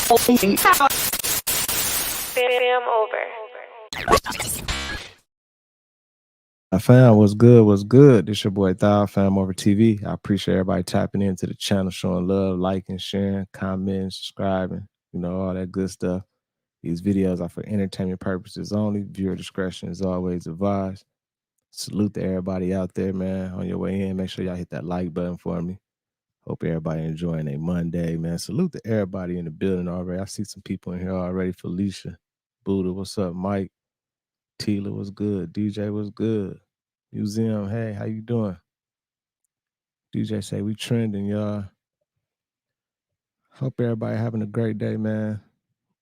Fam over. Fam, what's good? What's good? This your boy Thou, FamOverTV. I appreciate everybody tapping into the channel, showing love, liking, sharing, commenting, subscribing, all that good stuff. These videos are for entertainment purposes only. Viewer discretion is always advised. Salute to everybody out there, man. On your way in, make sure y'all hit that like button for me. Hope everybody enjoying their Monday, man. Salute to everybody in the building already. I see some people in here already. Felicia, Buddha, what's up? Mike, Tila, what's good? DJ, what's good? Museum, hey, how you doing? DJ say we trending, y'all. Hope everybody having a great day, man.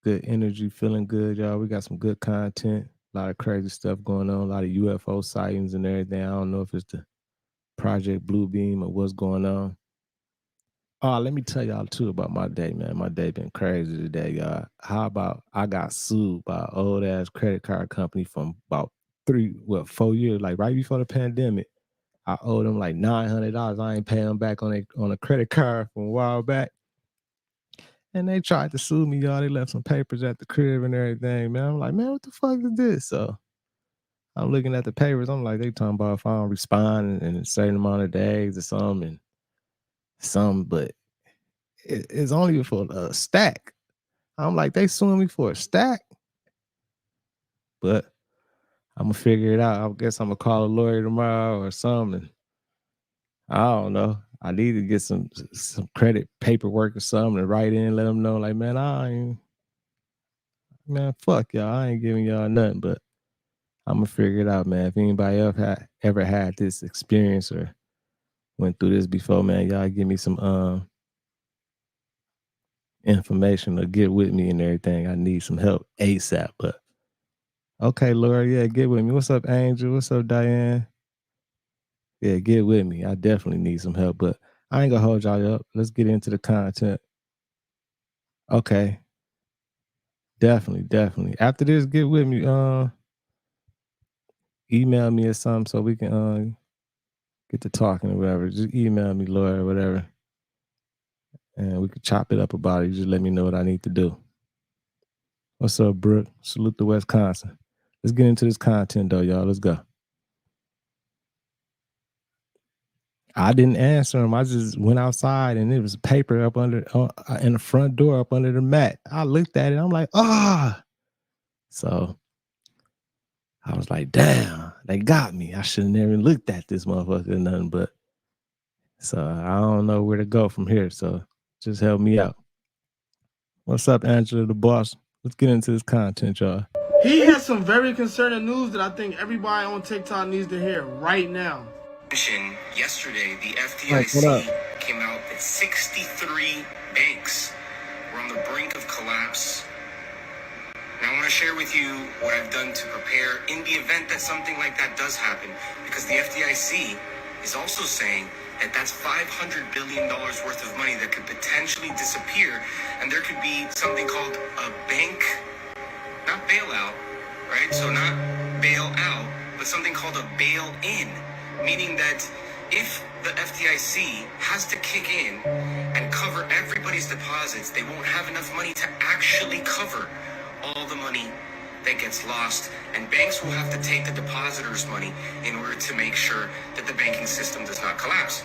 Good energy, feeling good, y'all. We got some good content. A lot of crazy stuff going on. A lot of UFO sightings and everything. I don't know if it's the Project Bluebeam or what's going on. Oh, let me tell y'all too about my day, man. My day been crazy today, y'all. How about I got sued by an old ass credit card company from about 4 years, like right before the pandemic. I owed them like $900. I ain't paying them back on a credit card from a while back. And they tried to sue me, y'all. They left some papers at the crib and everything, man. I'm like, man, what the fuck is this? So I'm looking at the papers. I'm like, they talking about if I don't respond in a certain amount of days or something, but it's only for a stack. I'm like, they suing me for a stack? But I'm going to figure it out. I guess I'm going to call a lawyer tomorrow or something. I don't know. I need to get some credit paperwork or something to write in, let them know, like, man, fuck y'all. I ain't giving y'all nothing, but I'm going to figure it out, man. If anybody else ever had this experience or went through this before, man, y'all give me some information or get with me and everything. I need some help ASAP, but okay, Laura, yeah, get with me. What's up, Angel? What's up, Diane? Yeah, get with me. I definitely need some help, but I ain't gonna hold y'all up. Let's get into the content. Okay. Definitely. After this, get with me. Email me or something so we can get to talking or whatever. Just email me, Laura, or whatever. And we can chop it up about it. Just let me know what I need to do. What's up, Brooke? Salute to Wisconsin. Let's get into this content though, y'all. Let's go. I didn't answer him. I just went outside and it was paper up under in the front door up under the mat. I looked at it. I'm like, So I was like, damn, they got me. I should have never looked at this motherfucker or nothing, but so I don't know where to go from here. So just help me out. What's up, Angela, the boss? Let's get into this content, y'all. He has some very concerning news that I think everybody on TikTok needs to hear right now. Yesterday, the FDIC came out that 63 banks were on the brink of collapse. Now, I want to share with you what I've done to prepare in the event that something like that does happen, because the FDIC is also saying that that's $500 billion worth of money that could potentially disappear, and there could be something called a bank, not bailout, right? So not bail out, but something called a bail-in, meaning that if the FDIC has to kick in and cover everybody's deposits, they won't have enough money to actually cover all the money that gets lost, and banks will have to take the depositors' money in order to make sure that the banking system does not collapse.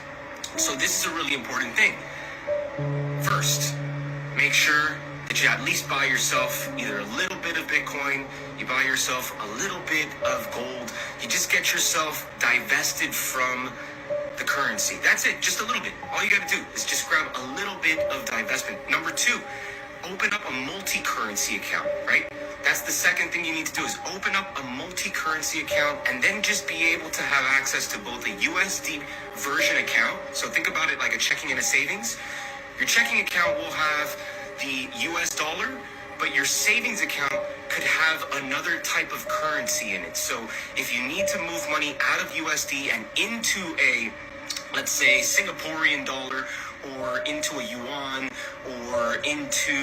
So this is a really important thing. First, make sure that you at least buy yourself either a little bit of Bitcoin, you buy yourself a little bit of gold, you just get yourself divested from the currency. That's it, just a little bit. All you gotta do is just grab a little bit of divestment. Number two, open up a multi-currency account, right? That's the second thing you need to do, is open up a multi-currency account and then just be able to have access to both a USD version account. So think about it like a checking and a savings. Your checking account will have the US dollar, but your savings account could have another type of currency in it. So if you need to move money out of USD and into a, let's say, Singaporean dollar or into a yuan or into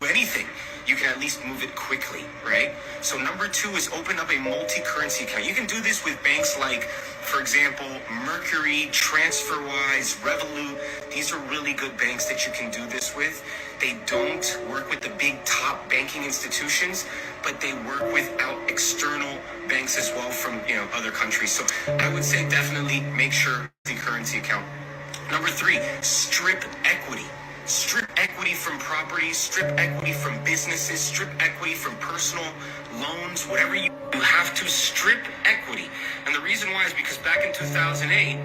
anything, you can at least move it quickly, right? So number 2 is open up a multi-currency account. You can do this with banks like, for example, Mercury, TransferWise, Revolut. These are really good banks that you can do this with. They don't work with the big top banking institutions, but they work without external banks as well from, other countries. So I would say definitely make sure the currency account. Number 3, strip equity. Strip equity from properties, strip equity from businesses, strip equity from personal loans, whatever you have to strip equity. And the reason why is because back in 2008,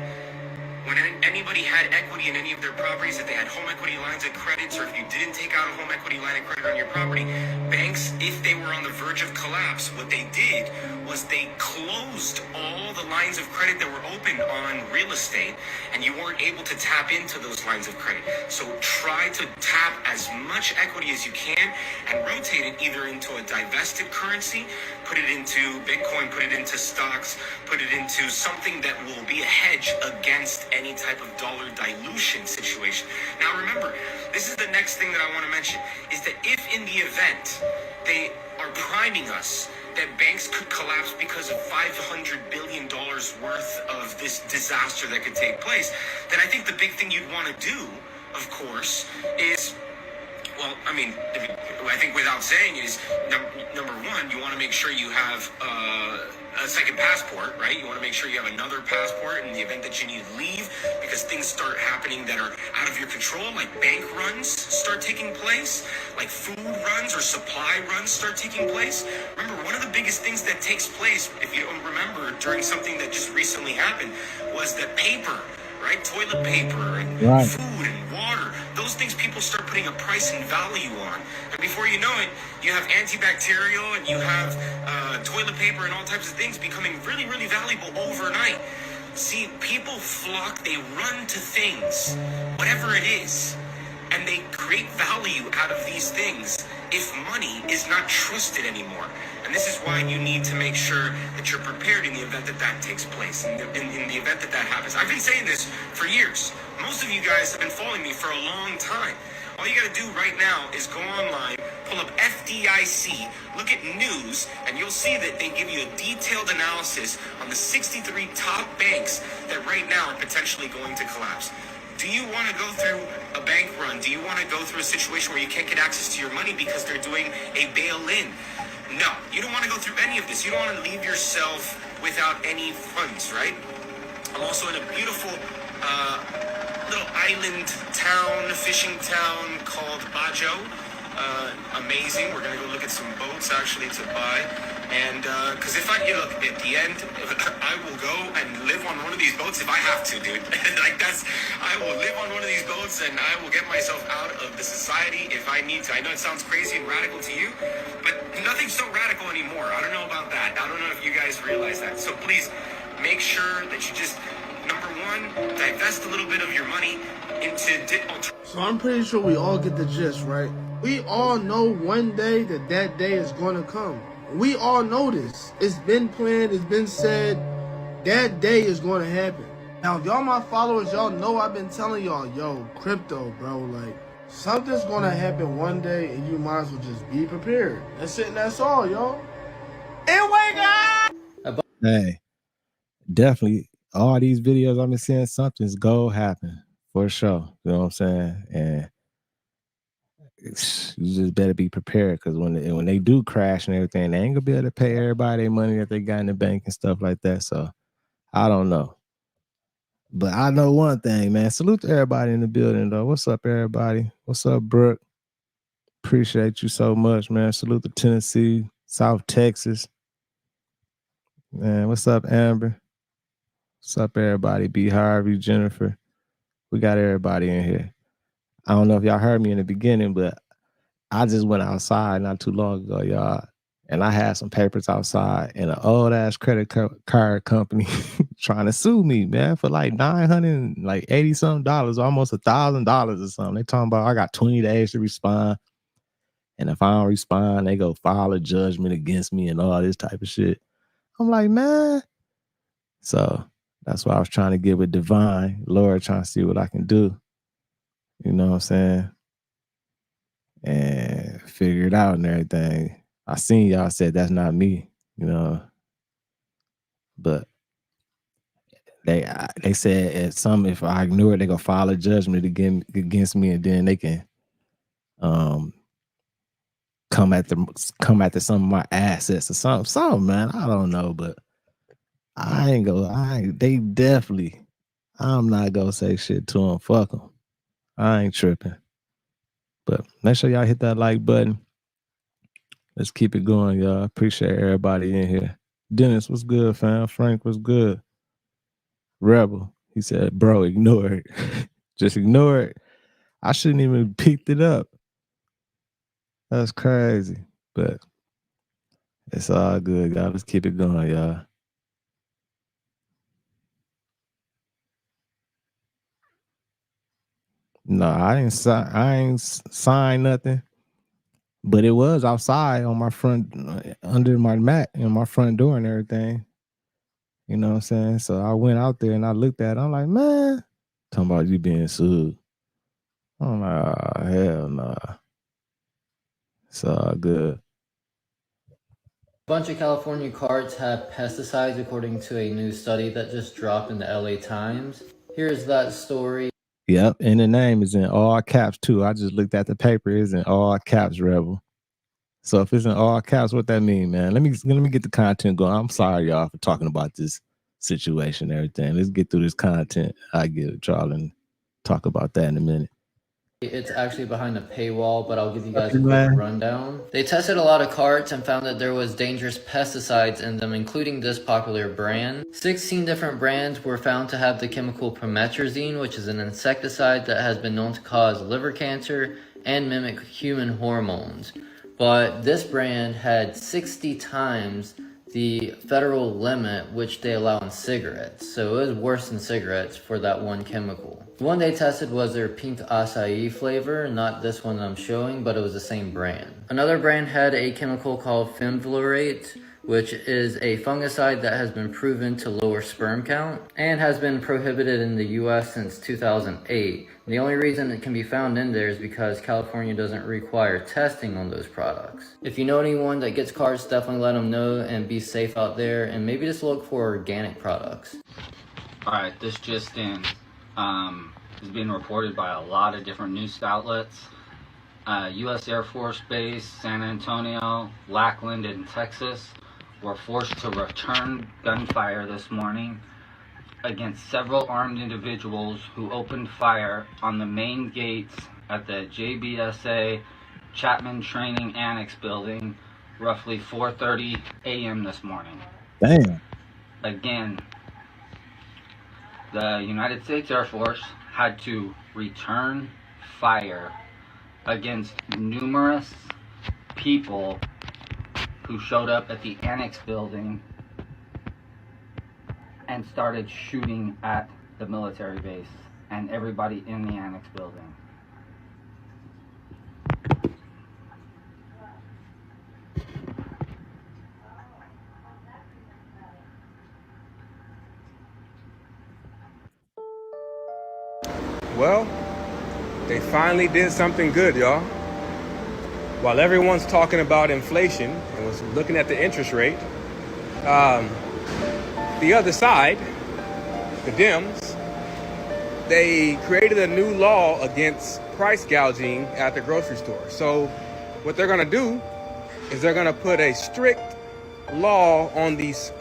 when anybody had equity in any of their properties, if they had home equity lines of credits, or if you didn't take out a home equity line of credit on your property, banks, if they were on the verge of collapse, what they did was they closed all the lines of credit that were open on real estate, and you weren't able to tap into those lines of credit. So try to tap as much equity as you can and rotate it either into a divested currency, put it into Bitcoin, put it into stocks, put it into something that will be a hedge against any type of dollar dilution situation. Now remember, this is the next thing that I want to mention, is that if in the event they are priming us that banks could collapse because of $500 billion worth of this disaster that could take place, then I think the big thing you'd want to do, of course, is, well, I mean, I think without saying is, number 1, you want to make sure you have a second passport, right? You want to make sure you have another passport in the event that you need to leave, because things start happening that are out of your control, like bank runs start taking place, like food runs or supply runs start taking place. Remember, one of the biggest things that takes place, if you don't remember, during something that just recently happened, was that paper, right? Toilet paper and food and water. Those things people start putting a price and value on. And before you know it, you have antibacterial and you have toilet paper and all types of things becoming really, really valuable overnight. See, people flock, they run to things, whatever it is, and they create value out of these things if money is not trusted anymore. And this is why you need to make sure that you're prepared in the event that that takes place, in the event that that happens. I've been saying this for years. Most of you guys have been following me for a long time. All you got to do right now is go online, pull up FDIC, look at news, and you'll see that they give you a detailed analysis on the 63 top banks that right now are potentially going to collapse. Do you want to go through a bank run? Do you want to go through a situation where you can't get access to your money because they're doing a bail-in? No, you don't want to go through any of this. You don't want to leave yourself without any funds, right? I'm also in a beautiful little island town, fishing town called Bajo. Amazing. We're going to go look at some boats actually to buy. And because if I, look, at the end, I will go and live on one of these boats if I have to, dude. I will live on one of these boats and I will get myself out of the society if I need to. I know it sounds crazy and radical to you, but nothing's so radical anymore. I don't know about that. I don't know if you guys realize that. So please make sure that you just, number 1, divest a little bit of your money into... So I'm pretty sure we all get the gist, right? We all know one day that day is going to come. We all know this. It's been planned. It's been said. That day is going to happen. Now, if y'all my followers, y'all know I've been telling y'all, yo, crypto, bro, like, something's going to happen one day, and you might as well just be prepared. That's it, and that's all, y'all. And wake up! Hey, definitely, all these videos I've been seeing, something's go happen, for sure. You know what I'm saying? And you just better be prepared, because when they do crash and everything, they ain't gonna be able to pay everybody their money that they got in the bank and stuff like that. So I don't know, but I know one thing, man. Salute to everybody in the building, though. What's up, everybody? What's up, Brooke? Appreciate you so much, man. Salute to Tennessee, South Texas, man. What's up, Amber? What's up, everybody? B. Harvey, Jennifer. We got everybody in here. I don't know if y'all heard me in the beginning, but I just went outside not too long ago, y'all, and I had some papers outside, and an old ass credit card company trying to sue me, man, for like $980 something, almost $1,000 or something. They talking about I got 20 days to respond, and if I don't respond, they go file a judgment against me and all this type of shit. I'm like, man. So that's why I was trying to get with Divine, Lord, trying to see what I can do. You know what I'm saying? And figure it out and everything. I seen y'all said that's not me, you know. But they said if I ignore it, they gonna file a judgment against me, and then they can come after some of my assets or something, man. I don't know, but I'm not gonna say shit to them. Fuck them. I ain't tripping. But make sure y'all hit that like button. Let's keep it going, y'all. Appreciate everybody in here. Dennis, what's good, fam? Frank, what's good? Rebel, he said, bro, ignore it. Just ignore it. I shouldn't even picked it up. That's crazy. But it's all good, y'all. Let's keep it going, y'all. No, I ain't signed nothing. But it was outside on my front, under my mat in my front door and everything. You know what I'm saying? So I went out there and I looked at it. I'm like, man, talking about you being sued. I'm like, oh, hell nah. It's all good. A bunch of California carts have pesticides according to a new study that just dropped in the LA Times. Here's that story. Yep, and the name is in all caps too. I just looked at the paper. It's in all caps, Rebel. So if it's in all caps, what that mean, man? Let me get the content going. I'm sorry, y'all, for talking about this situation and everything. Let's get through this content. I get it, Charlie, and talk about that in a minute. It's actually behind a paywall, but I'll give you guys a quick rundown. They tested a lot of carts and found that there was dangerous pesticides in them, including this popular brand. 16 different brands were found to have the chemical promethazine, which is an insecticide that has been known to cause liver cancer and mimic human hormones. But this brand had 60 times the federal limit which they allow in cigarettes. So it was worse than cigarettes for that one chemical. The one they tested was their pink acai flavor, not this one I'm showing, but it was the same brand. Another brand had a chemical called femfluorate, which is a fungicide that has been proven to lower sperm count and has been prohibited in the US since 2008. The only reason it can be found in there is because California doesn't require testing on those products. If you know anyone that gets carts, definitely let them know and be safe out there, and maybe just look for organic products. Alright, this just in. Is being reported by a lot of different news outlets. U.S. Air Force Base, San Antonio, Lackland in Texas were forced to return gunfire this morning against several armed individuals who opened fire on the main gates at the JBSA Chapman Training Annex building roughly 4:30 a.m. this morning. Damn. Again, the United States Air Force had to return fire against numerous people who showed up at the annex building and started shooting at the military base and everybody in the annex building. Well, they finally did something good, y'all. While everyone's talking about inflation and was looking at the interest rate, the other side, the Dems, they created a new law against price gouging at the grocery store. So what they're gonna do is they're gonna put a strict law on these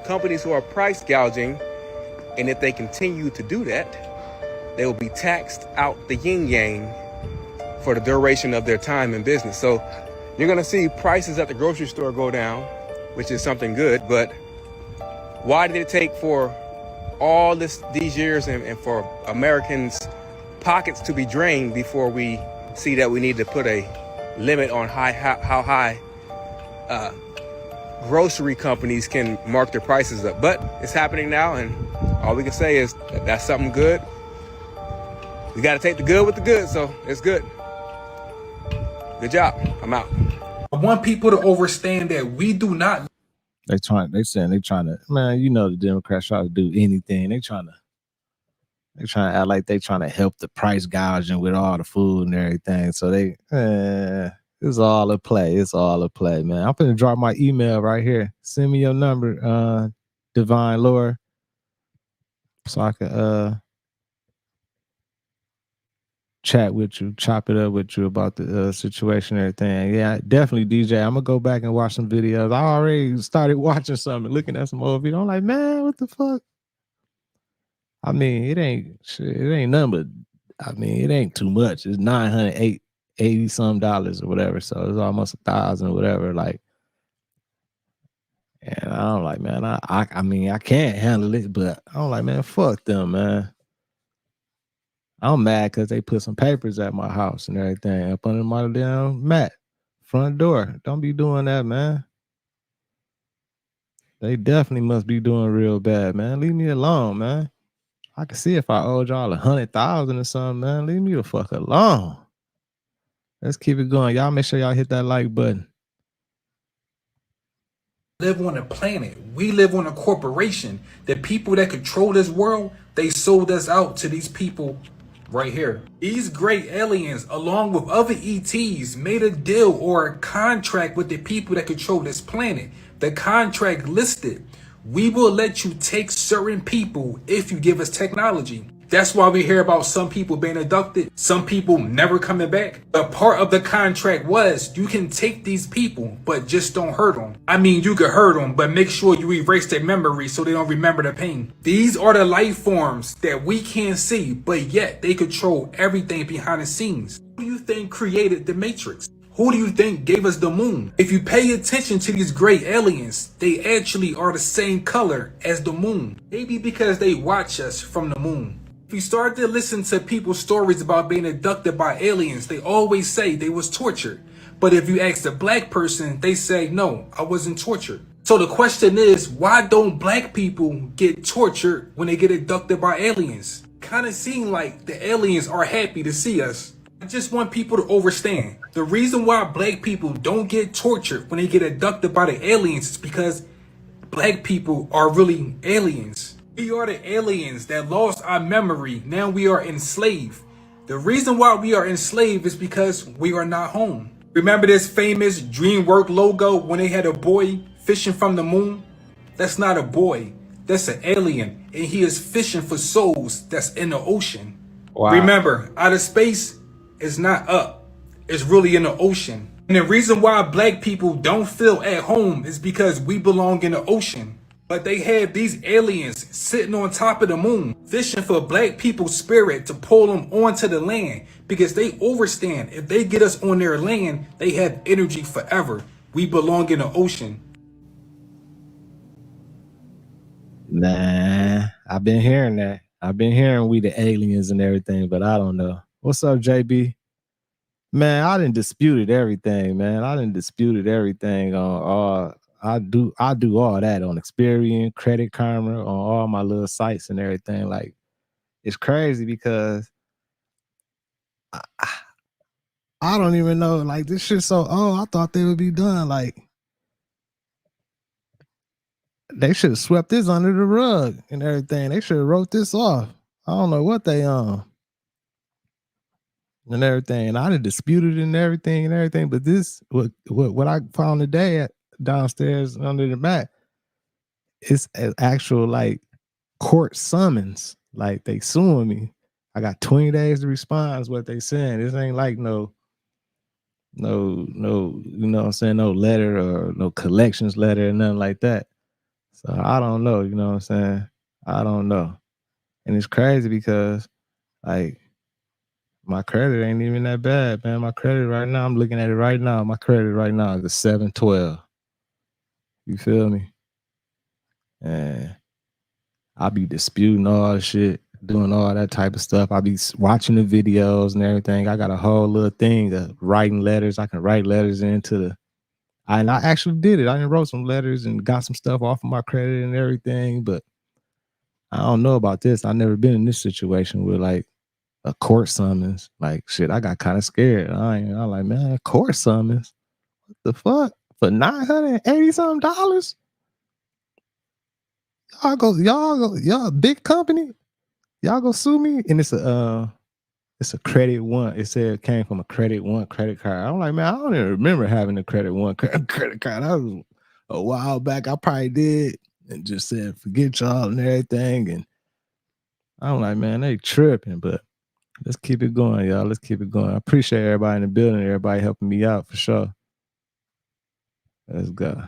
companies who are price gouging, and if they continue to do that, they will be taxed out the yin-yang for the duration of their time in business. So you're gonna see prices at the grocery store go down, which is something good, but why did it take for all these years and for Americans' pockets to be drained before we see that we need to put a limit on how high grocery companies can mark their prices up? But it's happening now, and all we can say is that's something good. We got to take the good with the good, so it's good. Good job. I'm out. I want people to understand that we do not. They trying to, man, you know, the Democrats try to do anything. They trying They trying to act like they trying to help the price gouging with all the food and everything. So it's all a play. It's all a play, man. I'm gonna drop my email right here. Send me your number, Divine Lore, so I can chat with you, chop it up with you about the situation and everything. Yeah, definitely, DJ. I'm gonna go back and watch some videos. I already started watching some and looking at some old videos. I'm like, man, what the fuck? I mean, it ain't shit, it ain't nothing but I mean, it ain't too much. It's $980 some dollars or whatever. So it's almost 1,000 or whatever. Like, and I'm like, man, I mean, I can't handle it, but I'm like, man, fuck them, man. I'm mad because they put some papers at my house and everything up under my damn mat, front door. Don't be doing that, man. They definitely must be doing real bad, man. Leave me alone, man. I can see if I owed y'all 100,000 or something, man. Leave me the fuck alone. Let's keep it going. Y'all make sure y'all hit that like button. Live on a planet. We live on a corporation. The people that control this world, they sold us out to these people right here. These great aliens, along with other ETs, made a deal or a contract with the people that control this planet. The contract listed, we will let you take certain people if you give us technology. That's why we hear about some people being abducted, some people never coming back. But part of the contract was you can take these people, but just don't hurt them. I mean, you can hurt them, but make sure you erase their memory so they don't remember the pain. These are the life forms that we can't see, but yet they control everything behind the scenes. Who do you think created the Matrix? Who do you think gave us the moon? If you pay attention to these great aliens, they actually are the same color as the moon. Maybe because they watch us from the moon. If you start to listen to people's stories about being abducted by aliens, they always say they was tortured. But if you ask a black person, they say, no, I wasn't tortured. So the question is, why don't black people get tortured when they get abducted by aliens? Kind of seem like the aliens are happy to see us. I just want people to understand. The reason why black people don't get tortured when they get abducted by the aliens is because black people are really aliens. We are the aliens that lost our memory. Now we are enslaved. The reason why we are enslaved is because we are not home. Remember this famous DreamWorks logo when they had a boy fishing from the moon? That's not a boy. That's an alien. And he is fishing for souls that's in the ocean. Wow. Remember, outer space is not up. It's really in the ocean. And the reason why black people don't feel at home is because we belong in the ocean. But they have these aliens sitting on top of the moon, fishing for black people's spirit to pull them onto the land because they understand if they get us on their land, they have energy forever. We belong in the ocean. Nah, I've been hearing that. I've been hearing we the aliens and everything, but I don't know. What's up, JB? Man, I done disputed everything, man. I done disputed everything on all. I do all that on Experian, Credit Karma, on all my little sites and everything. Like, it's crazy because I don't even know. Like, this shit's so old. I thought they would be done. Like, they should have swept this under the rug and everything. They should have wrote this off. I don't know what they and everything. And I done disputed and everything. But this, what I found today downstairs under the mat, it's an actual like court summons. Like, they suing me. I got 20 days to respond is what they saying. This ain't like no, you know what I'm saying, no letter or no collections letter or nothing like that. So I don't know, you know what I'm saying? I don't know. And it's crazy because like my credit ain't even that bad, man. My credit right now, I'm looking at it right now. My credit right now is a 712. You feel me? And I be disputing all the shit, doing all that type of stuff. I be watching the videos and everything. I got a whole little thing of writing letters. I can write letters into the, and I actually did it. I wrote some letters and got some stuff off of my credit and everything, but I don't know about this. I've never been in this situation with like a court summons. Like, shit, I got kind of scared. I'm like, man, court summons? What the fuck? For $980 something? Y'all big company? Y'all go sue me? And it's a credit one. It said it came from a credit one credit card. I'm like, man, I don't even remember having a credit one credit card. That was a while back. I probably did and just said, forget y'all and everything. And I'm like, man, they tripping, but let's keep it going, y'all. Let's keep it going. I appreciate everybody in the building, everybody helping me out for sure. Let's go.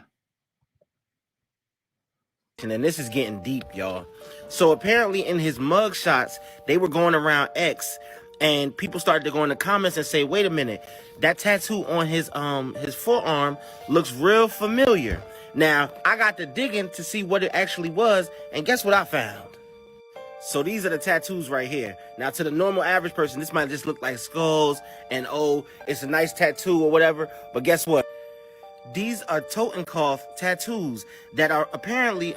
And this is getting deep, y'all. So apparently in his mug shots, they were going around X, and people started to go in the comments and say, wait a minute, that tattoo on his forearm looks real familiar. Now, I got to digging to see what it actually was, and guess what I found? So these are the tattoos right here. Now, to the normal average person, this might just look like skulls and, oh, it's a nice tattoo or whatever, but guess what? These are Totenkopf tattoos that are apparently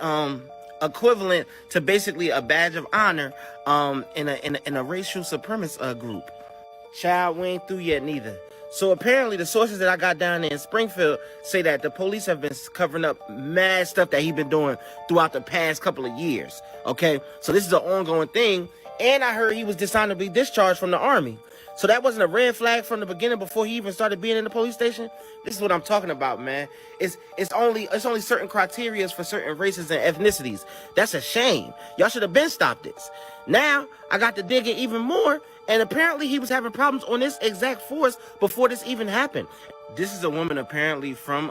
equivalent to basically a badge of honor in a racial supremacist group. Child, we ain't through yet neither. So apparently the sources that I got down there in Springfield say that the police have been covering up mad stuff that he's been doing throughout the past couple of years. Okay, so this is an ongoing thing. And I heard he was dishonorably discharged from the Army. So that wasn't a red flag from the beginning before he even started being in the police station. This is what I'm talking about, man. It's only certain criteria for certain races and ethnicities. That's a shame. Y'all should have been stopped this. Now I got to dig in even more, and apparently he was having problems on this exact force before this even happened. This is a woman apparently from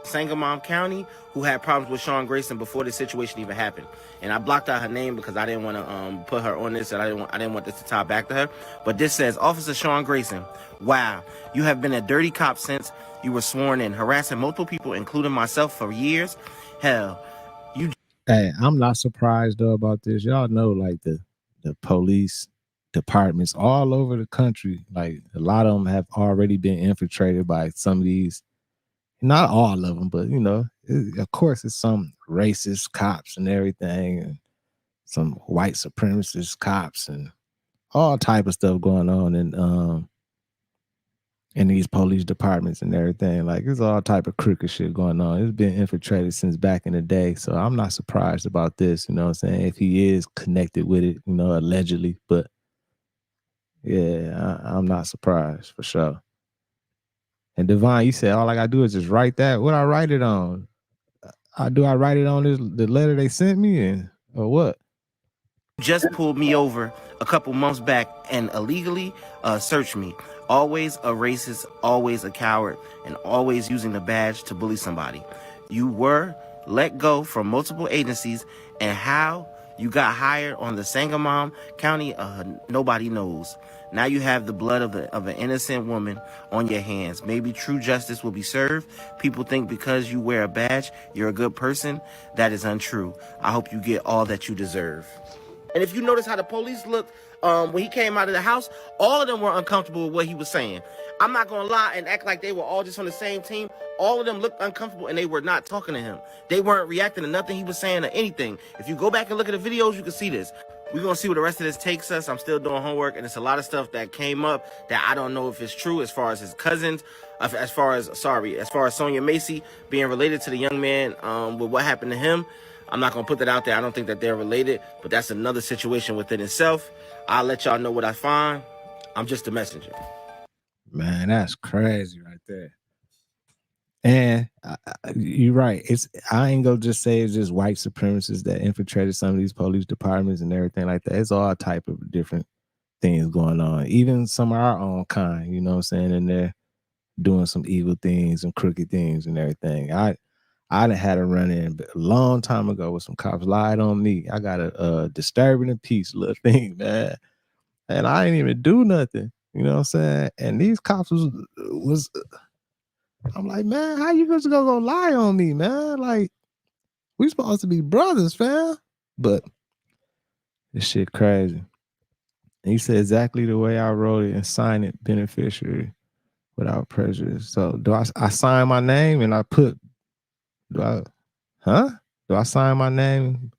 Sangamon County who had problems with Sean Grayson before this situation even happened. And I blocked out her name because I didn't want to put her on this, and I didn't want this to tie back to her. But this says, Officer Sean Grayson, wow, you have been a dirty cop since you were sworn in, harassing multiple people, including myself, for years. Hell, you... Hey, I'm not surprised though about this. Y'all know, like the police departments all over the country, like a lot of them have already been infiltrated by some of these, not all of them, but you know, of course it's some racist cops and everything, and some white supremacist cops and all type of stuff going on in these police departments and everything. Like there's all type of crooked shit going on. It's been infiltrated since back in the day. So I'm not surprised about this, you know what I'm saying? If he is connected with it, you know, allegedly. But yeah, I'm not surprised for sure. And Divine, you said all I gotta do is just write that. What I write it on? I write it on the letter they sent me in, or what? Just pulled me over a couple months back and illegally searched me. Always a racist, always a coward, and always using the badge to bully somebody. You were let go from multiple agencies, and how you got hired on the Sangamon County, nobody knows. Now you have the blood of an innocent woman on your hands. Maybe true justice will be served. People think because you wear a badge, you're a good person. That is untrue. I hope you get all that you deserve. And if you notice how the police looked when he came out of the house, all of them were uncomfortable with what he was saying. I'm not going to lie and act like they were all just on the same team. All of them looked uncomfortable, and they were not talking to him. They weren't reacting to nothing he was saying or anything. If you go back and look at the videos, you can see this. We're going to see where the rest of this takes us. I'm still doing homework, and it's a lot of stuff that came up that I don't know if it's true, as far as his cousins, as far as Sonia Macy being related to the young man with what happened to him. I'm not going to put that out there. I don't think that they're related, but that's another situation within itself. I'll let y'all know what I find. I'm just a messenger. Man, that's crazy right there. And you're right. I ain't gonna just say it's just white supremacists that infiltrated some of these police departments and everything like that. It's all type of different things going on. Even some of our own kind, you know what I'm saying, and they're doing some evil things and crooked things and everything. I done had a run in a long time ago with some cops lied on me. I got a disturbing the peace little thing, man. And I didn't even do nothing. You know what I'm saying? And these cops was I'm like, man, how you just gonna go lie on me, man? Like, we supposed to be brothers, fam. But this shit crazy. And he said exactly the way I wrote it and signed it, beneficiary without prejudice. So do I sign my name and I put, do I sign my name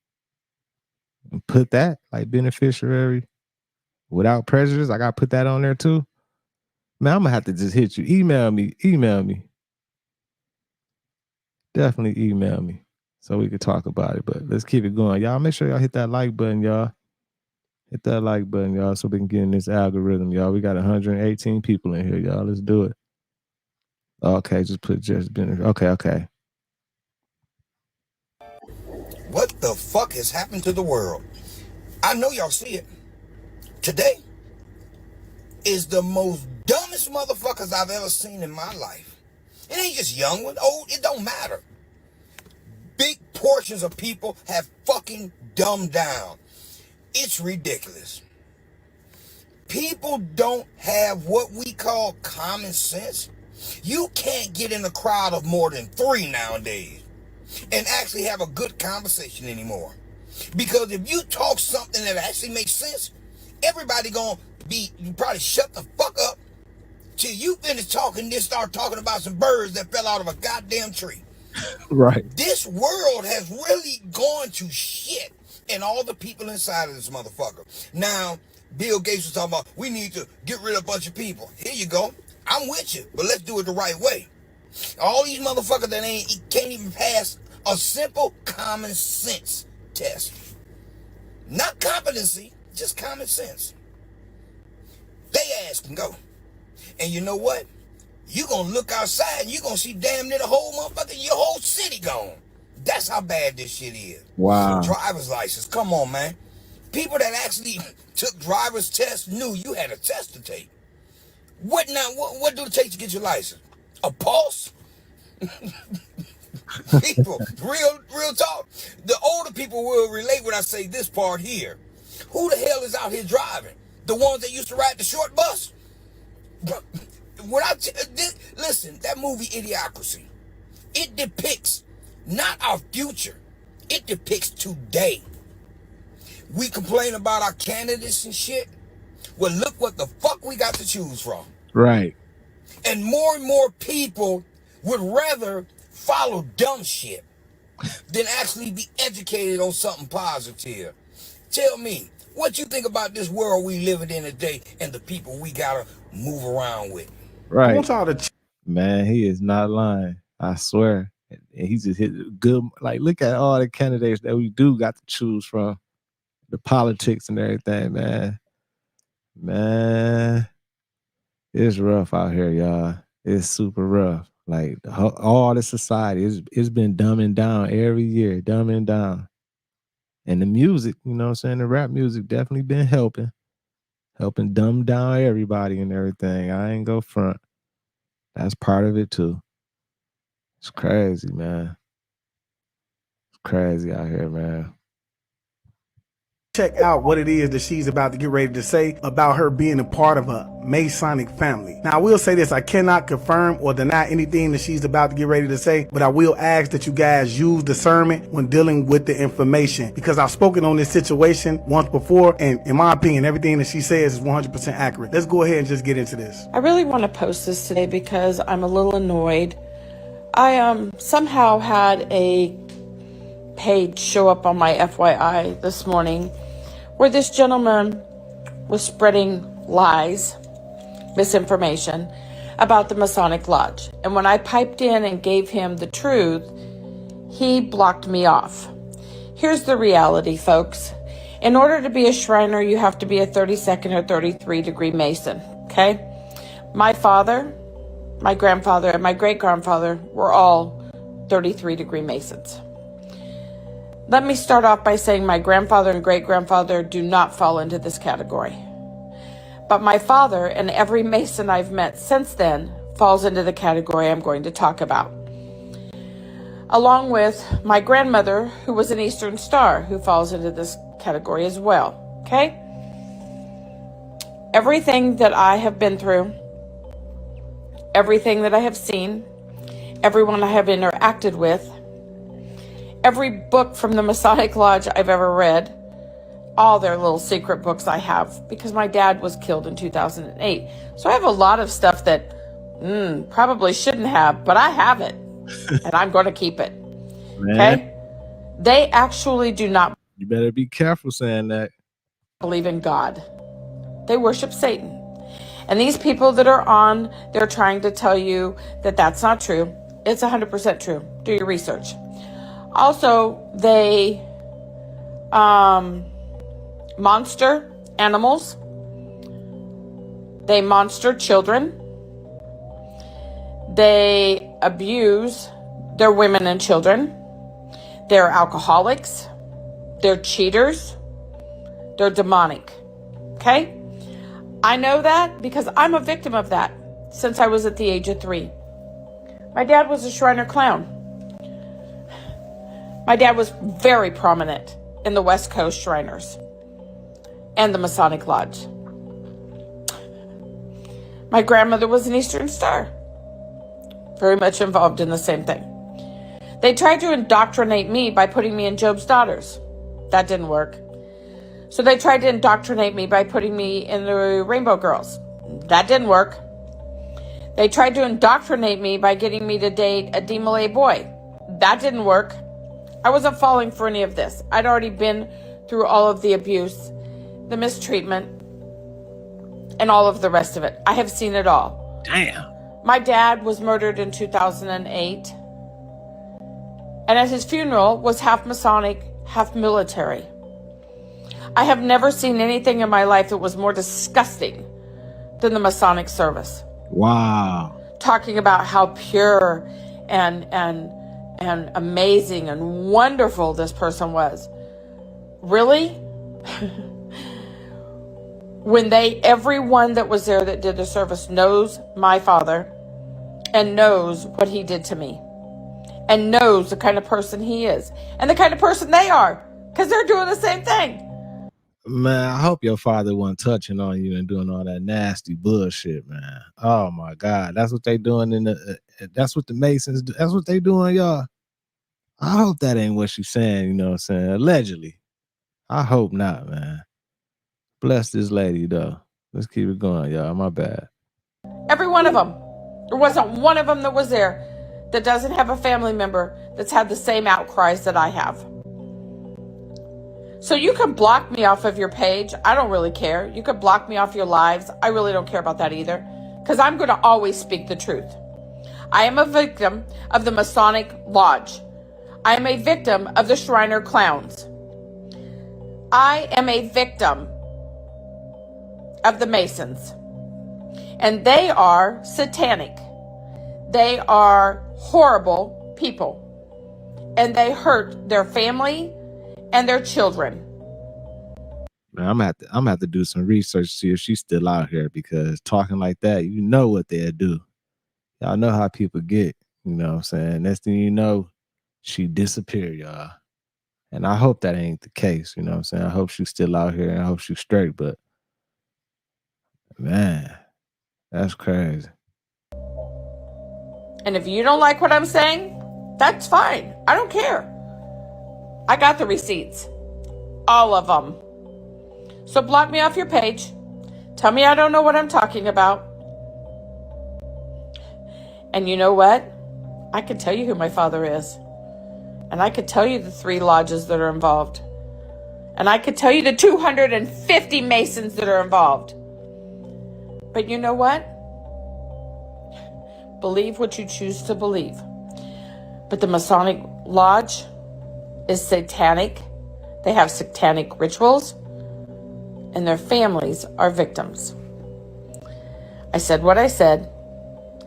and put that like beneficiary without prejudice? I gotta put that on there too. Man, I'm gonna have to just hit you. Email me. Definitely email me so we could talk about it. But let's keep it going. Y'all make sure y'all hit that like button, y'all. Hit that like button, y'all, so we can get in this algorithm, y'all. We got 118 people in here, y'all. Let's do it. Okay, just put just been. Okay. What the fuck has happened to the world? I know y'all see it. Today is the most dumbest motherfuckers I've ever seen in my life. It ain't just young ones, old, it don't matter. Big portions of people have fucking dumbed down. It's ridiculous. People don't have what we call common sense. You can't get in a crowd of more than 3 nowadays and actually have a good conversation anymore. Because if you talk something that actually makes sense, everybody gonna be, you probably shut the fuck up till you finish talking, then start talking about some birds that fell out of a goddamn tree. Right. This world has really gone to shit, and all the people inside of this motherfucker. Now, Bill Gates was talking about, we need to get rid of a bunch of people. Here you go. I'm with you, but let's do it the right way. All these motherfuckers that can't even pass a simple common sense test. Not competency, just common sense. They ass can go. And you know what? You gonna look outside and you gonna see damn near the whole motherfucker, your whole city gone. That's how bad this shit is. Wow. Driver's license, come on, man. People that actually took driver's tests knew you had a test to take. What now? What do it take to get your license? A pulse? People, real talk. The older people will relate when I say this part here. Who the hell is out here driving? The ones that used to ride the short bus? Listen, that movie Idiocracy, it depicts not our future, it depicts today. We complain about our candidates and shit. Well, look what the fuck we got to choose from. Right. And more people would rather follow dumb shit than actually be educated on something positive. Tell me, what you think about this world we living in today and the people we gotta move around with? Right. I want y'all to Man, he is not lying. I swear. And he just hit good. Like, look at all the candidates that we do got to choose from. The politics and everything, man. Man, it's rough out here, y'all. It's super rough. Like, all the society, it's been dumbing down every year, dumbing down. And the music, you know what I'm saying? The rap music definitely been helping dumb down everybody and everything. I ain't go front. That's part of it too. It's crazy, man. It's crazy out here, man. check out what it is that she's about to get ready to say about her being a part of a Masonic family. Now, I will say this, I cannot confirm or deny anything that she's about to get ready to say, but I will ask that you guys use discernment when dealing with the information, because I've spoken on this situation once before, and in my opinion, everything that she says is 100% accurate. Let's go ahead and just get into this. I really want to post this today because I'm a little annoyed. I somehow had a page show up on my FYI this morning where this gentleman was spreading lies, misinformation about the Masonic Lodge. And when I piped in and gave him the truth, he blocked me off. Here's the reality, folks. In order to be a Shriner, you have to be a 32nd or 33 degree Mason, okay? My father, my grandfather, and my great-grandfather were all 33 degree Masons. Let me start off by saying my grandfather and great-grandfather do not fall into this category. But my father and every Mason I've met since then falls into the category I'm going to talk about. Along with my grandmother, who was an Eastern Star, who falls into this category as well, okay? Everything that I have been through, everything that I have seen, everyone I have interacted with, every book from the Masonic Lodge I've ever read, all their little secret books I have, because my dad was killed in 2008. So I have a lot of stuff that probably shouldn't have, but I have it, and I'm going to keep it. Man. Okay? They actually do not. You better be careful saying that. Believe in God. They worship Satan. And these people that are on, they're trying to tell you that that's not true. It's 100% true. Do your research. Also, they monster animals. They monster children. They abuse their women and children. They're alcoholics. They're cheaters. They're demonic. Okay? I know that because I'm a victim of that since I was at the age of 3. My dad was a Shriner clown. My dad was very prominent in the West Coast Shriners and the Masonic Lodge. My grandmother was an Eastern Star, very much involved in the same thing. They tried to indoctrinate me by putting me in Job's Daughters. That didn't work. So they tried to indoctrinate me by putting me in the Rainbow Girls. That didn't work. They tried to indoctrinate me by getting me to date a DeMolay boy. That didn't work. I wasn't falling for any of this. I'd already been through all of the abuse, the mistreatment, and all of the rest of it. I have seen it all. Damn. My dad was murdered in 2008. And at his funeral was half Masonic, half military. I have never seen anything in my life that was more disgusting than the Masonic service. Wow. Talking about how pure and amazing and wonderful this person was. Really? When everyone that was there that did the service knows my father and knows what he did to me and knows the kind of person he is and the kind of person they are, because they're doing the same thing. Man, I hope your father wasn't touching on you and doing all that nasty bullshit, man. Oh my God, that's what they doing that's what the Masons do. That's what they doing, y'all. I hope that ain't what she's saying, you know what I'm saying? Allegedly. I hope not, man. Bless this lady, though. Let's keep it going, y'all. My bad. Every one of them. There wasn't one of them that was there that doesn't have a family member that's had the same outcries that I have. So you can block me off of your page. I don't really care. You could block me off your lives. I really don't care about that either, because I'm going to always speak the truth. I am a victim of the Masonic Lodge. I am a victim of the Shriner Clowns. I am a victim of the Masons. And they are satanic. They are horrible people. And they hurt their family and their children. Man, I'm gonna have to do some research to see if she's still out here, because talking like that, you know what they'll do. Y'all know how people get, you know what I'm saying? Next thing you know, she disappeared, y'all. And I hope that ain't the case, you know what I'm saying? I hope she's still out here and I hope she's straight, but man, that's crazy. And if you don't like what I'm saying, that's fine. I don't care. I got the receipts. All of them. So block me off your page. Tell me I don't know what I'm talking about. And you know what? I can tell you who my father is. And I could tell you the 3 lodges that are involved. And I could tell you the 250 Masons that are involved. But you know what? Believe what you choose to believe. But the Masonic Lodge is satanic. They have satanic rituals. And their families are victims. I said what I said.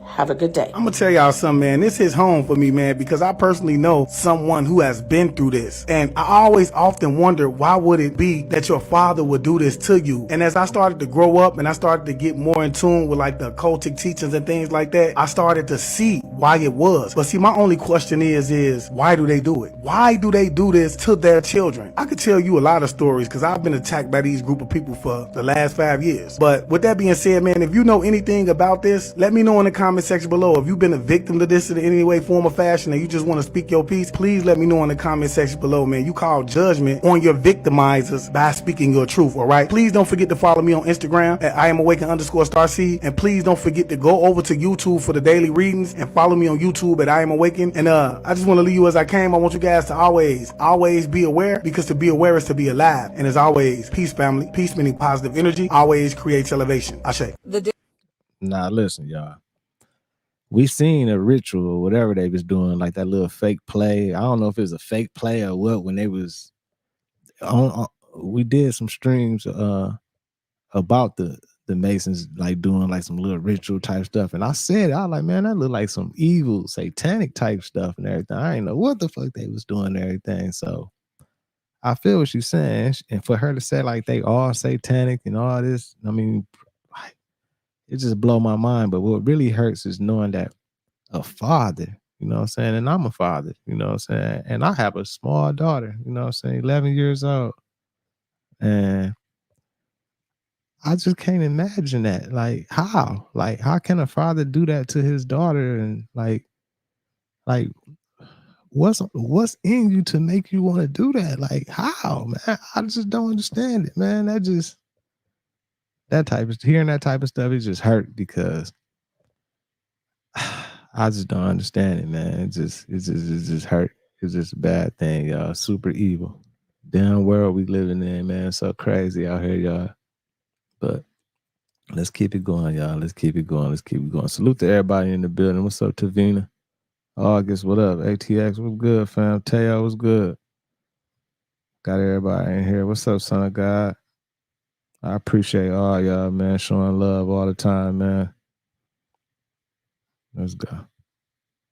Have a good day. I'm gonna tell y'all something, man. This is home for me, man, because I personally know someone who has been through this. And I always often wonder, why would it be that your father would do this to you? And as I started to grow up and I started to get more in tune with like the occultic teachings and things like that, I started to see why it was. But see, my only question is why do they do it? Why do they do this to their children? I could tell you a lot of stories because I've been attacked by these group of people for the last 5 years. But with that being said, man, if you know anything about this, let me know in the comments section below. If you've been a victim to this in any way, form, or fashion, and you just want to speak your piece, please let me know in the comment section below, man. You call judgment on your victimizers by speaking your truth, all right? Please don't forget to follow me on Instagram at IamAwakened_Starseed, and please don't forget to go over to YouTube for the daily readings and follow me on YouTube at IamAwakened. And I just want to leave you as I came. I want you guys to always be aware, because to be aware is to be alive. And as always, peace, family. Peace meaning positive energy always creates elevation. Ashe. Nah, listen, y'all. We seen a ritual or whatever they was doing, like that little fake play. I don't know if it was a fake play or what, when they was on we did some streams about the Masons like doing like some little ritual type stuff. And I said, I was like, man, that looked like some evil satanic type stuff and everything. I didn't know what the fuck they was doing and everything. So I feel what she's saying. And for her to say like they are satanic and all this, I mean, it just blow my mind. But what really hurts is knowing that a father, you know what I'm saying? And I'm a father, you know what I'm saying? And I have a small daughter, you know what I'm saying? 11 years old. And I just can't imagine that. Like, how? Like, how can a father do that to his daughter? And like what's in you to make you want to do that? Like, how, man? I just don't understand it, man. Hearing that type of stuff, it just hurt because I just don't understand it, man. It just hurt. It's just a bad thing, y'all. Super evil. Damn world we living in, man. So crazy out here, y'all. But let's keep it going, y'all. Let's keep it going. Let's keep it going. Salute to everybody in the building. What's up, Tavina? August, what up? ATX, what's good, fam? Teo, what's good? Got everybody in here. What's up, son of God? I appreciate all y'all, man, showing love all the time, man. Let's go.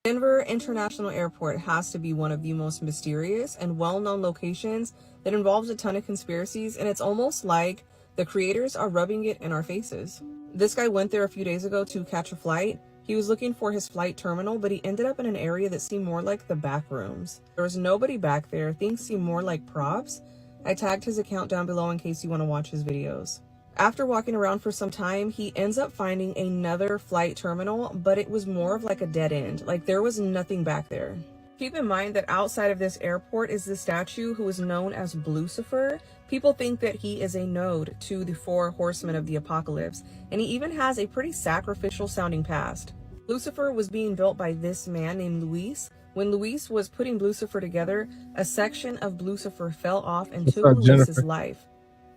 Denver International Airport has to be one of the most mysterious and well-known locations that involves a ton of conspiracies, and it's almost like the creators are rubbing it in our faces. This guy went there a few days ago to catch a flight. He was looking for his flight terminal, but he ended up in an area that seemed more like the back rooms. There was nobody back there. Things seemed more like props. I tagged his account down below in case you want to watch his videos. After walking around for some time, he ends up finding another flight terminal, but it was more of like a dead end. Like there was nothing back there. Keep in mind that outside of this airport is the statue who is known as Lucifer. People think that he is a node to the 4 horsemen of the apocalypse, and he even has a pretty sacrificial sounding past. Lucifer was being built by this man named Luis. When Luis was putting Lucifer together, a section of Lucifer fell off and took Luis's life.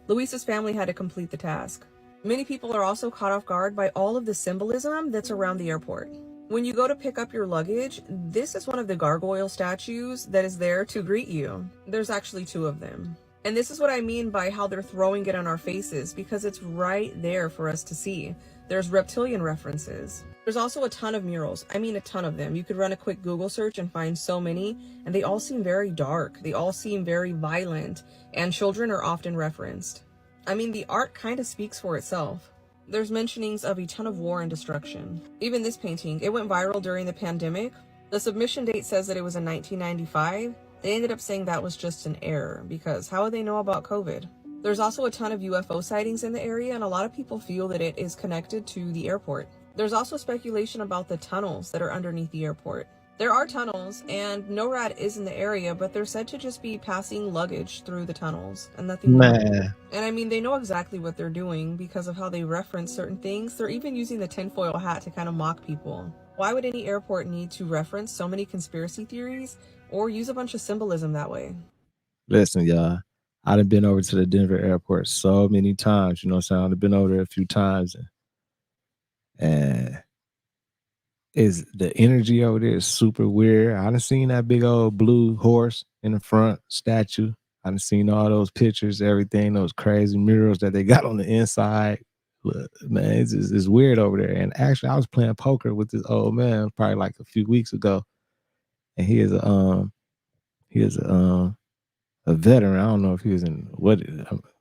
Luis's family had to complete the task. Many people are also caught off guard by all of the symbolism that's around the airport. When you go to pick up your luggage, this is one of the gargoyle statues that is there to greet you. There's actually 2 of them. And this is what I mean by how they're throwing it on our faces, because it's right there for us to see. There's reptilian references. There's also a ton of murals. I mean, a ton of them. You could run a quick Google search and find so many, and they all seem very dark. They all seem very violent, and children are often referenced. I mean, the art kind of speaks for itself. There's mentionings of a ton of war and destruction. Even this painting, it went viral during the pandemic. The submission date says that it was in 1995. They ended up saying that was just an error, because how would they know about COVID? There's also a ton of UFO sightings in the area, and a lot of people feel that it is connected to the airport. There's also speculation about the tunnels that are underneath the airport. There are tunnels, and NORAD is in the area, but they're said to just be passing luggage through the tunnels and nothing more. And I mean, they know exactly what they're doing because of how they reference certain things. They're even using the tinfoil hat to kind of mock people. Why would any airport need to reference so many conspiracy theories or use a bunch of symbolism that way? Listen, y'all, I done been over to the Denver airport so many times, you know what I'm saying? I've been over there a few times, and is the energy over there is super weird. I done seen that big old blue horse in the front statue. I done seen all those pictures, everything, those crazy murals that they got on the inside. Look, man, it's weird over there. And actually, I was playing poker with this old man probably like a few weeks ago, and he is a veteran. I don't know if he was in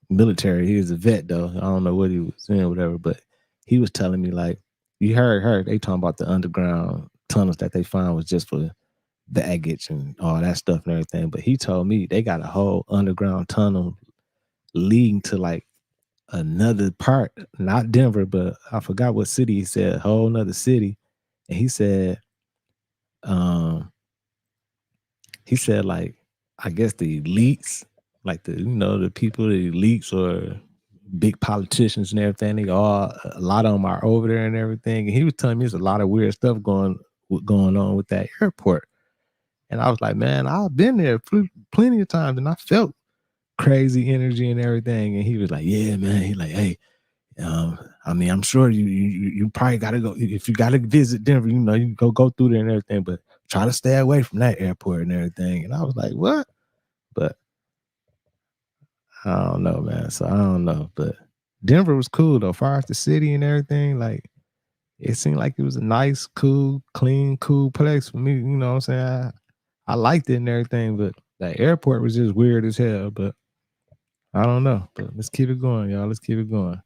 military. He was a vet though. I don't know what he was in, whatever. But he was telling me like, you heard they talking about the underground tunnels that they found was just for baggage and all that stuff and everything. But he told me they got a whole underground tunnel leading to like another part, not Denver, but I forgot what city he said, a whole nother city. And he said like, I guess the elites, like the people, the elites or big politicians and everything, a lot of them are over there and everything. And he was telling me there's a lot of weird stuff going on with that airport. And I was like, man, I've been there plenty of times and I felt crazy energy and everything. And he was like, yeah, man. He like, hey, I mean, I'm sure you probably gotta go. If you gotta visit Denver, you go through there and everything, but try to stay away from that airport and everything. And I was like, what? But I don't know, man. So I don't know. But Denver was cool though, far as the city and everything. Like it seemed like it was a nice, cool, clean, cool place for me. You know what I'm saying? I liked it and everything, but that airport was just weird as hell. But I don't know. But let's keep it going, y'all. Let's keep it going.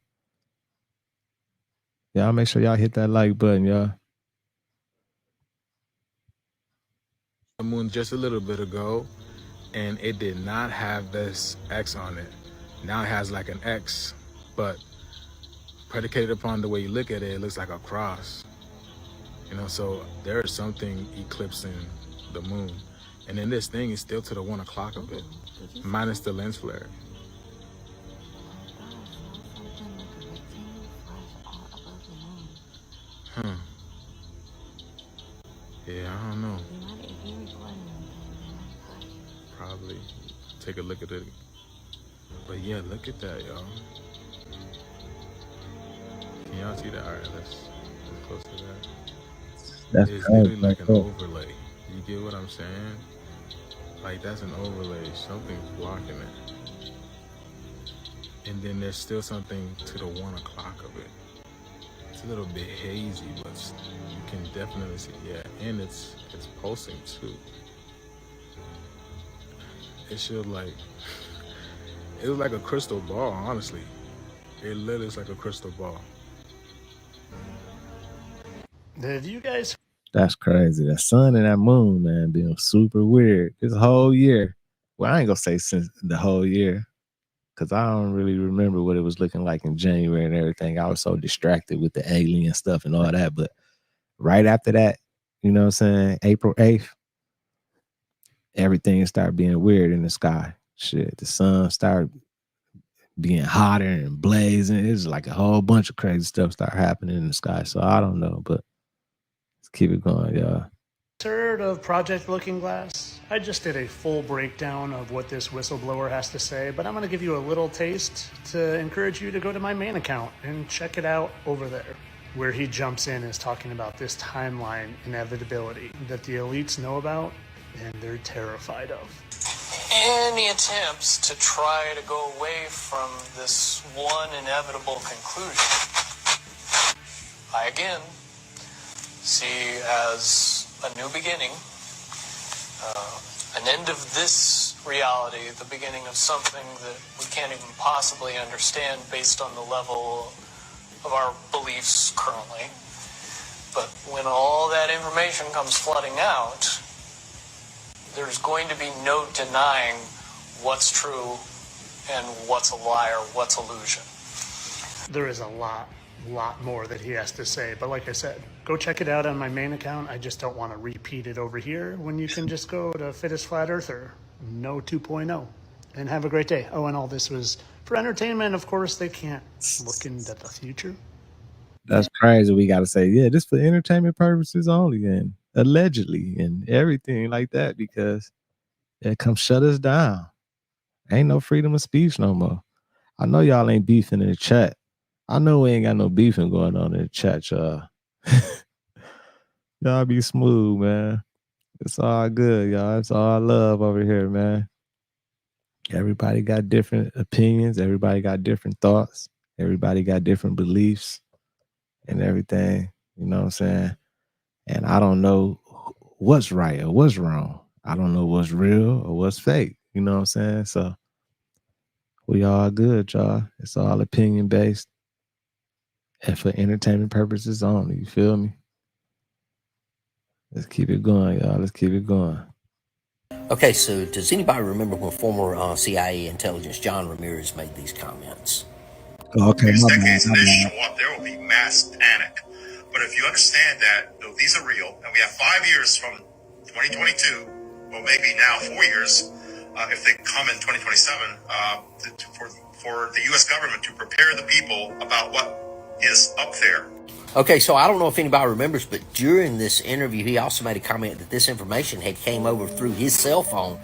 Y'all make sure y'all hit that like button, y'all. The moon just a little bit ago, and it did not have this X on it. Now it has like an X, but predicated upon the way you look at it, it looks like a cross. You know, so there is something eclipsing the moon. And then this thing is still to the 1 o'clock of it, minus the lens flare. Yeah, I don't know. Probably take a look at it. But yeah, look at that, y'all. Can y'all see that? All right, let's get close to that. That's it's crazy, literally like an overlay. You get what I'm saying? Like that's an overlay. Something's blocking it. And then there's still something to the 1 o'clock of it. It's a little bit hazy, but you can definitely see, yeah, and it's pulsing too. It should like, it was like a crystal ball, honestly. It literally is like a crystal ball. Have you guys? That's crazy. That sun and that moon, man, being super weird this whole year. Well, I ain't gonna say since the whole year, because I don't really remember what it was looking like in January and everything. I was so distracted with the alien stuff and all that. But right after that, you know what I'm saying, April 8th, everything started being weird in the sky. Shit, the sun started being hotter and blazing. It was like a whole bunch of crazy stuff started happening in the sky. So I don't know, but let's keep it going, y'all. Heard of Project Looking Glass? I just did a full breakdown of what this whistleblower has to say, but I'm going to give you a little taste to encourage you to go to my main account and check it out over there. Where he jumps in is talking about this timeline inevitability that the elites know about and they're terrified of. Any attempts to try to go away from this one inevitable conclusion, I again see as a new beginning, an end of this reality, the beginning of something that we can't even possibly understand based on the level of our beliefs currently. But when all that information comes flooding out, there's going to be no denying what's true and what's a lie or what's illusion. There is a lot more that he has to say, but like I said, go check it out on my main account. I just don't want to repeat it over here when you can just go to Fittest Flat Earther, no 2.0, and have a great day. Oh, and all this was for entertainment. Of course, they can't look into the future. That's crazy. We got to say, yeah, this for entertainment purposes only, and allegedly, and everything like that, because it come shut us down. Ain't no freedom of speech no more. I know y'all ain't beefing in the chat. I know we ain't got no beefing going on in the chat, y'all. Y'all be smooth, man. It's all good, y'all. It's all love over here, man. Everybody got different opinions. Everybody got different thoughts. Everybody got different beliefs and everything. You know what I'm saying? And I don't know what's right or what's wrong. I don't know what's real or what's fake. You know what I'm saying? So we all good, y'all. It's all opinion based and for entertainment purposes only. You feel me? Let's keep it going, y'all. Let's keep it going. Okay, so does anybody remember when former CIA intelligence John Ramirez made these comments? Okay, These decades of this show up, there will be mass panic. But if you understand that these are real, and we have 5 years from 2022, or maybe now 4 years, if they come in 2027, for the U.S. government to prepare the people about what is up there. Okay, so I don't know if anybody remembers, but during this interview, he also made a comment that this information had came over through his cell phone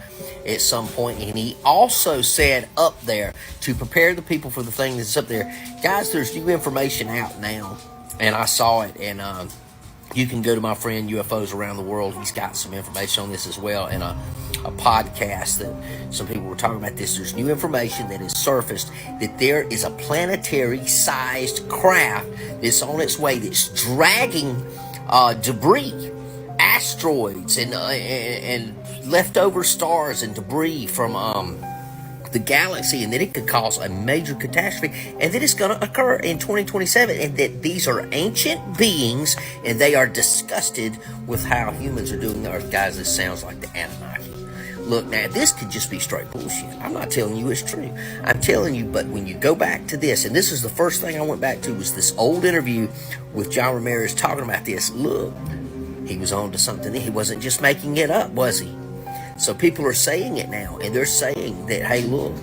at some point, and he also said up there to prepare the people for the thing that's up there. Guys, there's new information out now, and I saw it, and you can go to my friend UFOs Around the World. He's got some information on this as well, and a podcast that some people were talking about this. There's new information that has surfaced that there is a planetary-sized craft that's on its way that's dragging debris, asteroids, and leftover stars and debris from the galaxy, and that it could cause a major catastrophe, and that it's going to occur in 2027, and that these are ancient beings, and they are disgusted with how humans are doing the earth. Guys, this sounds like the Anunnaki. Look, now, this could just be straight bullshit. I'm not telling you it's true. I'm telling you, but when you go back to this, and this is the first thing I went back to, was this old interview with John Ramirez talking about this. Look, he was on to something. He wasn't just making it up, was he? So people are saying it now, and they're saying that, hey, look,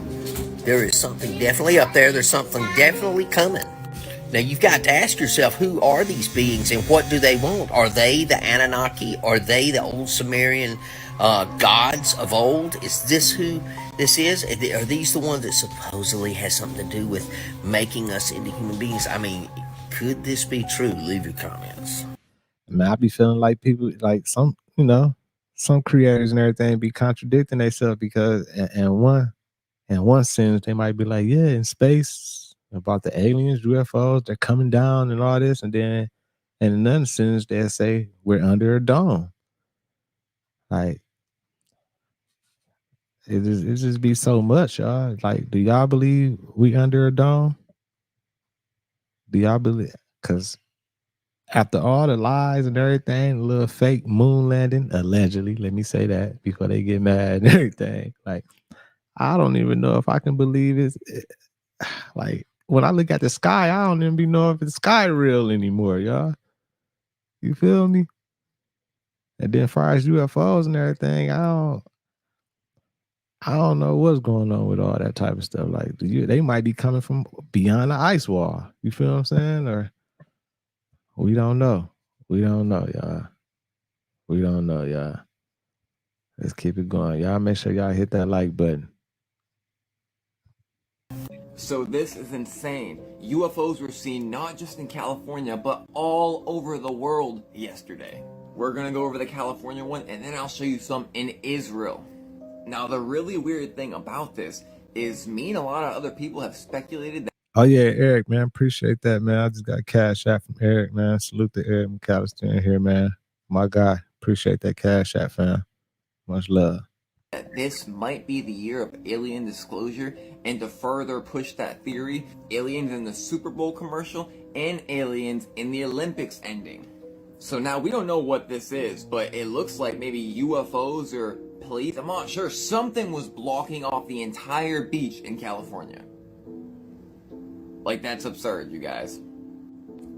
there is something definitely up there. There's something definitely coming. Now, you've got to ask yourself, who are these beings, and what do they want? Are they the Anunnaki? Are they the old Sumerian gods of old? Is this who this is? Are these the ones that supposedly has something to do with making us into human beings? I mean, could this be true? Leave your comments. Man, I be feeling like people, like some, some creators and everything be contradicting themselves, because in one sense they might be like, yeah, in space about the aliens, UFOs, they're coming down and all this, and then in another sense they'll say we're under a dome. Like it just be so much, y'all. Like, do y'all believe we under a dome? Do y'all believe? Because after all the lies and everything, the little fake moon landing, allegedly, let me say that before they get mad and everything. Like, I don't even know if I can believe it. Like, when I look at the sky, I don't even know if the sky real anymore, y'all. You feel me? And then as far as UFOs and everything, I don't know what's going on with all that type of stuff. Like, they might be coming from beyond the ice wall. You feel what I'm saying? Or we don't know. We don't know, y'all. We don't know, y'all. Let's keep it going. Y'all make sure y'all hit that like button. So this is insane. UFOs were seen not just in California, but all over the world yesterday. We're gonna go over the California one, and then I'll show you some in Israel. Now, the really weird thing about this is me and a lot of other people have speculated that. Oh yeah, Eric, man, appreciate that, man. I just got a cash app from Eric, man. Salute to Eric McAllister in here, man. My guy, appreciate that cash app, fam. Much love. This might be the year of alien disclosure, and to further push that theory, aliens in the Super Bowl commercial and aliens in the Olympics ending. So now we don't know what this is, but it looks like maybe UFOs or police, I'm not sure, something was blocking off the entire beach in California. Like, that's absurd, you guys.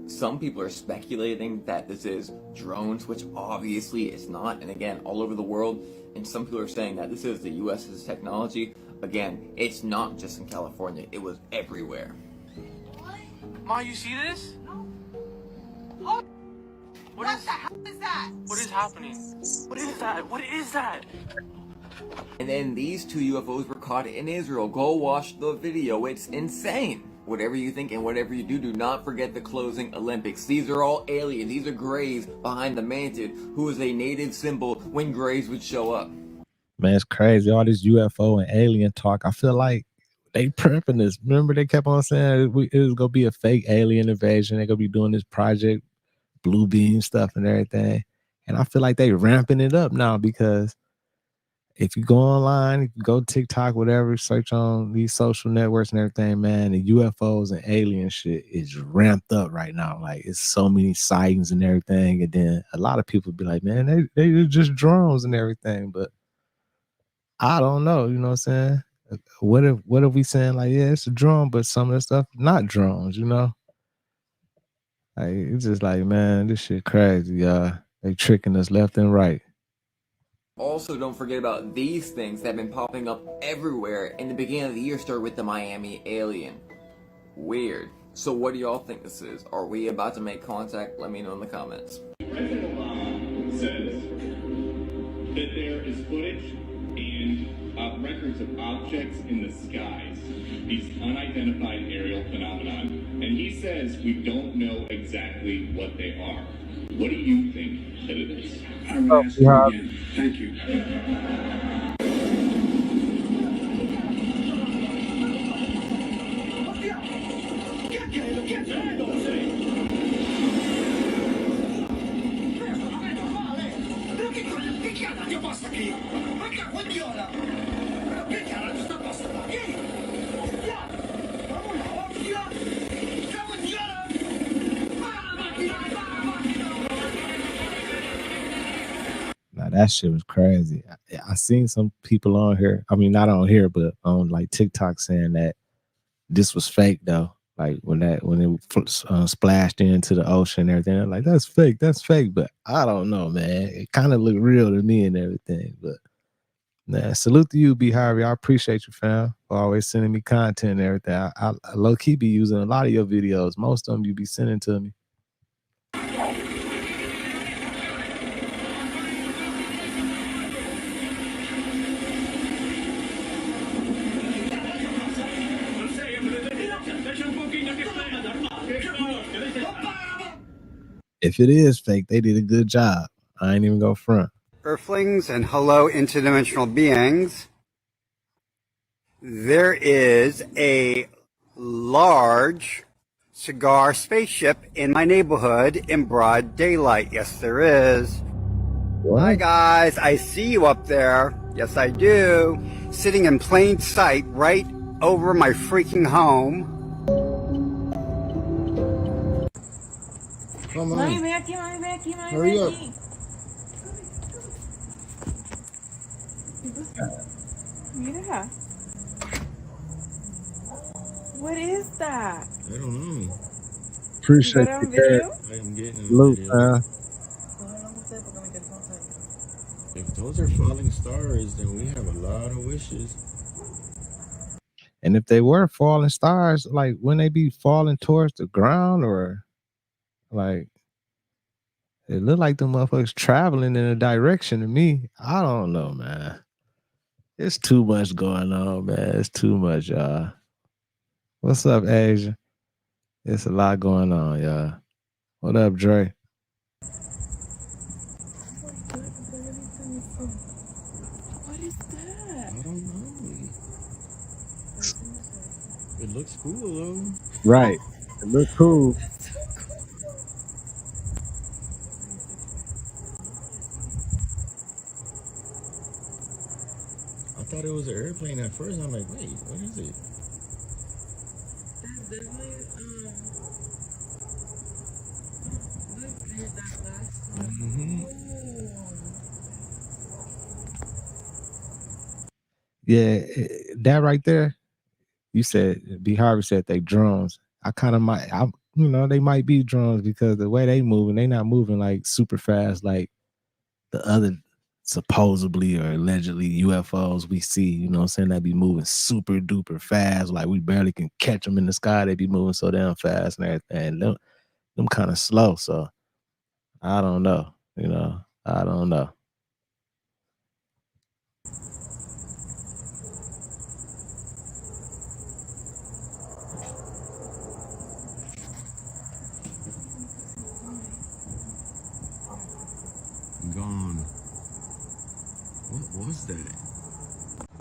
Some people are speculating that this is drones, which obviously it's not, and again, all over the world. And some people are saying that this is the US's technology. Again, it's not just in California, it was everywhere. Ma, you see this? Oh. What the hell is that? What is happening? What is that? What is that? And then these two UFOs were caught in Israel. Go watch the video, it's insane. Whatever you think and whatever you do, do not forget the closing Olympics. These are all aliens. These are grays behind the mantid, who was a native symbol when grays would show up. Man, it's crazy. All this UFO and alien talk. I feel like they prepping this. Remember, they kept on saying it was going to be a fake alien invasion. They're going to be doing this Project Blue Beam stuff and everything. And I feel like they ramping it up now, because if you go online, if you go TikTok, whatever, search on these social networks and everything, man, the UFOs and alien shit is ramped up right now. Like, it's so many sightings and everything. And then a lot of people be like, man, they just drones and everything. But I don't know, you know what I'm saying? What if we saying like, yeah, it's a drone, but some of the stuff not drones, you know? Like, it's just like, man, this shit crazy, y'all. They tricking us left and right. Also, don't forget about these things that have been popping up everywhere in the beginning of the year. Started with the Miami alien. Weird. So what do y'all think this is? Are we about to make contact? Let me know in the comments. President Obama says that there is footage and records of objects in the skies, these unidentified aerial phenomenon, and he says we don't know exactly what they are. What do you think that it is? I will ask you again. Thank you. Now that shit was crazy. I seen some people on here. I mean, not on here, but on like TikTok saying that this was fake though. Like when it splashed into the ocean and everything, they're like that's fake, that's fake. But I don't know, man. It kind of looked real to me and everything. But man, salute to you, B Harvey. I appreciate you, fam, for always sending me content and everything. I low key be using a lot of your videos. Most of them you be sending to me. If it is fake, they did a good job. I ain't even go front. Earthlings and hello interdimensional beings. There is a large cigar spaceship in my neighborhood in broad daylight. Yes, there is. What? Hi guys, I see you up there. Yes, I do. Sitting in plain sight right over my freaking home. Come on. Hurry up. Mira. What is that? I don't know. Appreciate You got it on you, video? Garrett. I'm getting a Salute, video. man. If those are falling stars, then we have a lot of wishes. And if they were falling stars, like when they be falling towards the ground, or like it looked like the motherfuckers traveling in a direction to me. I don't know, man. It's too much going on, man. It's too much, y'all. What's up, Asia? It's a lot going on, y'all. What up, Dre? What is that? I don't know. It looks cool though. Right. It look cool. I thought it was an airplane at first. I'm like, wait, what is it? That's definitely look, there's that last one. Yeah, that right there. You said B Harvey said they drones. I kind of might, they might be drones because the way they moving, they not moving like super fast like the other supposedly or allegedly UFOs we see. You know what I'm saying? They be moving super duper fast, like we barely can catch them in the sky. They be moving so damn fast and everything. Them kind of slow. So I don't know. I don't know. Gone. What was that?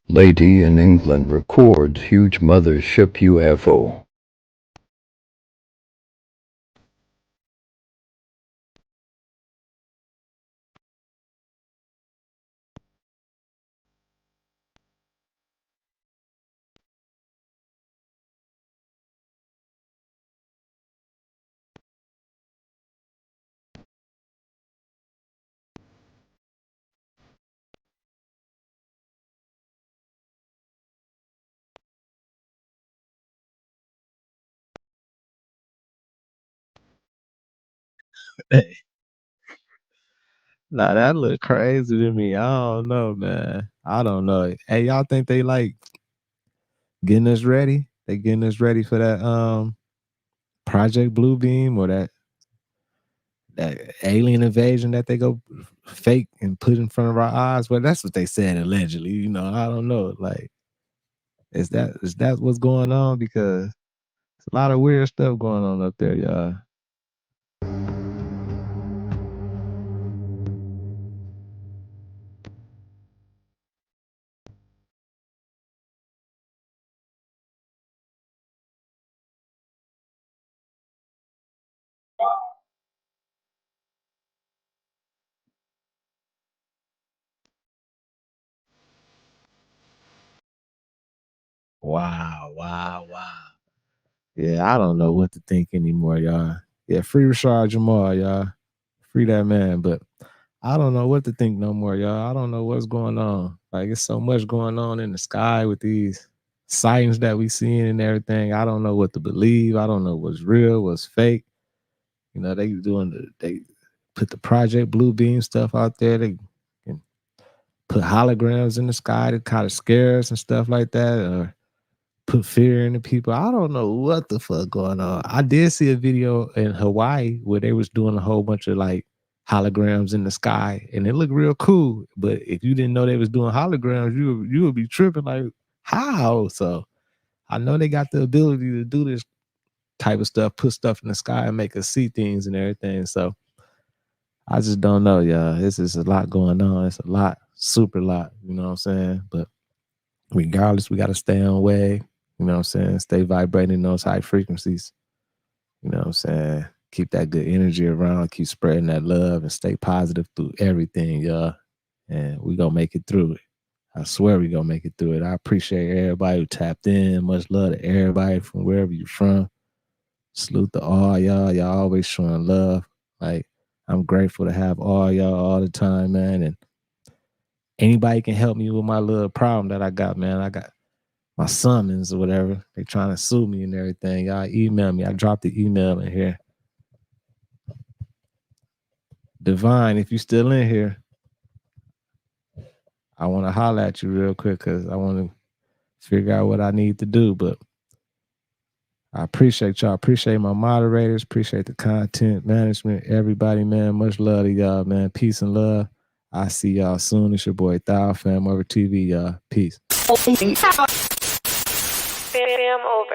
Lady in England records huge mothership UFO. Nah, that look crazy to me. I don't know, man. I don't know. Hey, y'all think they like getting us ready? They getting us ready for that Project Bluebeam or that alien invasion that they go fake and put in front of our eyes? Well, that's what they said allegedly. I don't know. Like, is that what's going on? Because it's a lot of weird stuff going on up there, y'all. Wow. Yeah, I don't know what to think anymore, y'all. Yeah, free Rashad Jamal, y'all. Free that man. But I don't know what to think no more, y'all. I don't know what's going on. Like, it's so much going on in the sky with these sightings that we seeing and everything. I don't know what to believe. I don't know what's real, what's fake. You know, they put the Project Blue Beam stuff out there. They can put holograms in the sky to kind of scare us and stuff like that, or put fear into people. I don't know what the fuck going on. I did see a video in Hawaii where they was doing a whole bunch of like holograms in the sky, and it looked real cool. But if you didn't know they was doing holograms, you would be tripping like, how? So I know they got the ability to do this type of stuff, put stuff in the sky and make us see things and everything. So I just don't know, y'all. This is a lot going on. It's a lot, super lot, you know what I'm saying? But regardless, we got to stay on wave, you know what I'm saying? Stay vibrating those high frequencies, you know what I'm saying? Keep that good energy around, keep spreading that love, and stay positive through everything, y'all. And we going to make it through it. I swear we going to make it through it. I appreciate everybody who tapped in. Much love to everybody from wherever you're from. Salute to all y'all. Y'all always showing love. Like, I'm grateful to have all y'all all the time, man. And anybody can help me with my little problem that I got, man. I got my summons or whatever. They trying to sue me and everything. Y'all email me. I dropped the email in here. Divine, if you still in here, I want to holler at you real quick because I want to figure out what I need to do. But I appreciate y'all. Appreciate my moderators. Appreciate the content management. Everybody, man. Much love to y'all, man. Peace and love. I see y'all soon. It's your boy Thou, FamOverTV, y'all. Peace. Fam over.